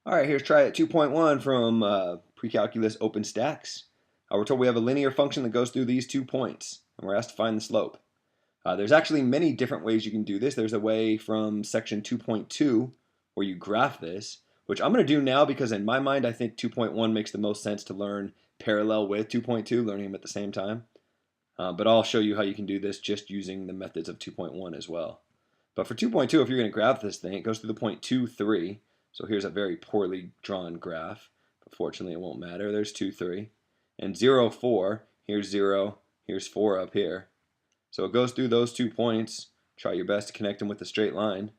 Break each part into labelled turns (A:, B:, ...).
A: All right, here's try it 2.1 from PreCalculus OpenStax. We're told we have a linear function that goes through these 2 points, and we're asked to find the slope. There's actually many different ways you can do this. There's a way from section 2.2 where you graph this, which I'm going to do now because in my mind I think 2.1 makes the most sense to learn parallel with 2.2, learning them at the same time. But I'll show you how you can do this just using the methods of 2.1 as well. But for 2.2, if you're going to graph this thing, it goes through the point 2, 3. So here's a very poorly drawn graph, but fortunately it won't matter. There's 2, 3. And 0, 4. Here's 0. Here's 4 up here. So it goes through those 2 points. Try your best to connect them with a straight line.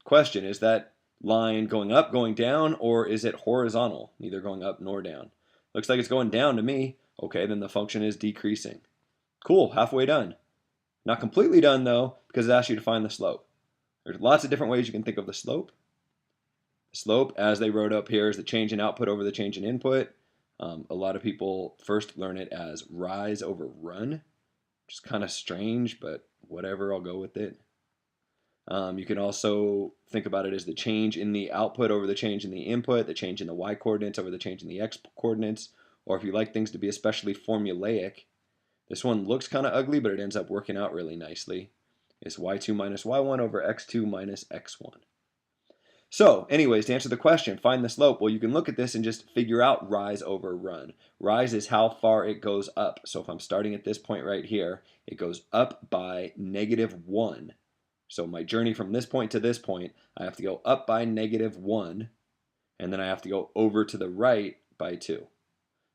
A: Question, is that line going up, going down, or is it horizontal, neither going up nor down? Looks like it's going down to me. Okay, then the function is decreasing. Cool, halfway done. Not completely done though, because it asks you to find the slope. There's lots of different ways you can think of the slope. The slope, as they wrote up here, is the change in output over the change in input. A lot of people first learn it as rise over run, which is kind of strange, but whatever, I'll go with it. You can also think about it as the change in the output over the change in the input, the change in the y coordinates over the change in the x coordinates, or if you like things to be especially formulaic, this one looks kind of ugly, but it ends up working out really nicely. It's y2 minus y1 over x2 minus x1. So, anyways, to answer the question, find the slope. Well, you can look at this and just figure out rise over run. Rise is how far it goes up. So if I'm starting at this point right here, it goes up by -1. So my journey from this point to this point, I have to go up by -1, and then I have to go over to the right by 2.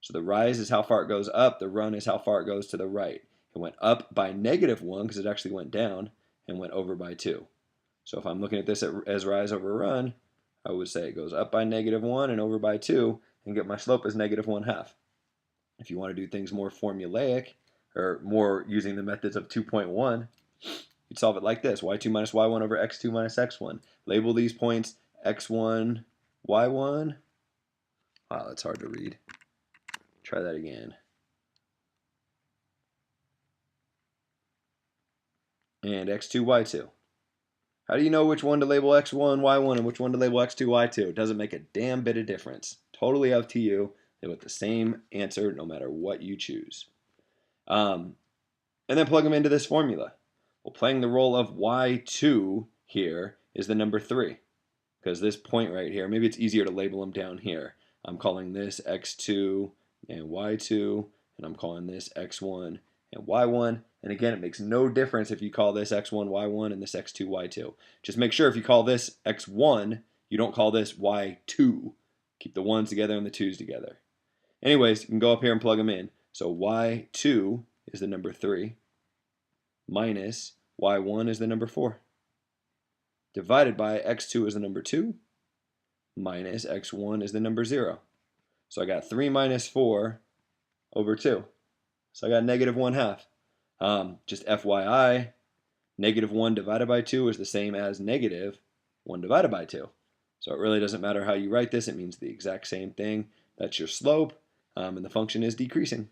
A: So the rise is how far it goes up, the run is how far it goes to the right. It went up by -1 because it actually went down, and went over by 2. So if I'm looking at this as rise over run, I would say it goes up by -1 and over by 2, and get my slope as -1/2. If you want to do things more formulaic, or more using the methods of 2.1, you'd solve it like this: y2 minus y1 over x2 minus x1. Label these points x1, y1. Wow, that's hard to read. Try that again. And x2, y2. How do you know which one to label x1, y1, and which one to label x2, y2? It doesn't make a damn bit of difference. Totally up to you. They get the same answer no matter what you choose. And then plug them into this formula. Well, playing the role of y2 here is the number 3. Because this point right here, maybe it's easier to label them down here. I'm calling this x2 and y2, and I'm calling this x1 and y1. And again, it makes no difference if you call this x1, y1, and this x2, y2. Just make sure if you call this x1, you don't call this y2. Keep the 1s together and the 2s together. Anyways, you can go up here and plug them in. So y2 is the number 3, minus y1 is the number 4, divided by x2 is the number 2, minus x1 is the number 0. So I got 3 minus 4 over 2. So I got -1/2. Just FYI, -1 divided by 2 is the same as -1 divided by 2. So it really doesn't matter how you write this. It means the exact same thing. That's your slope, and the function is decreasing.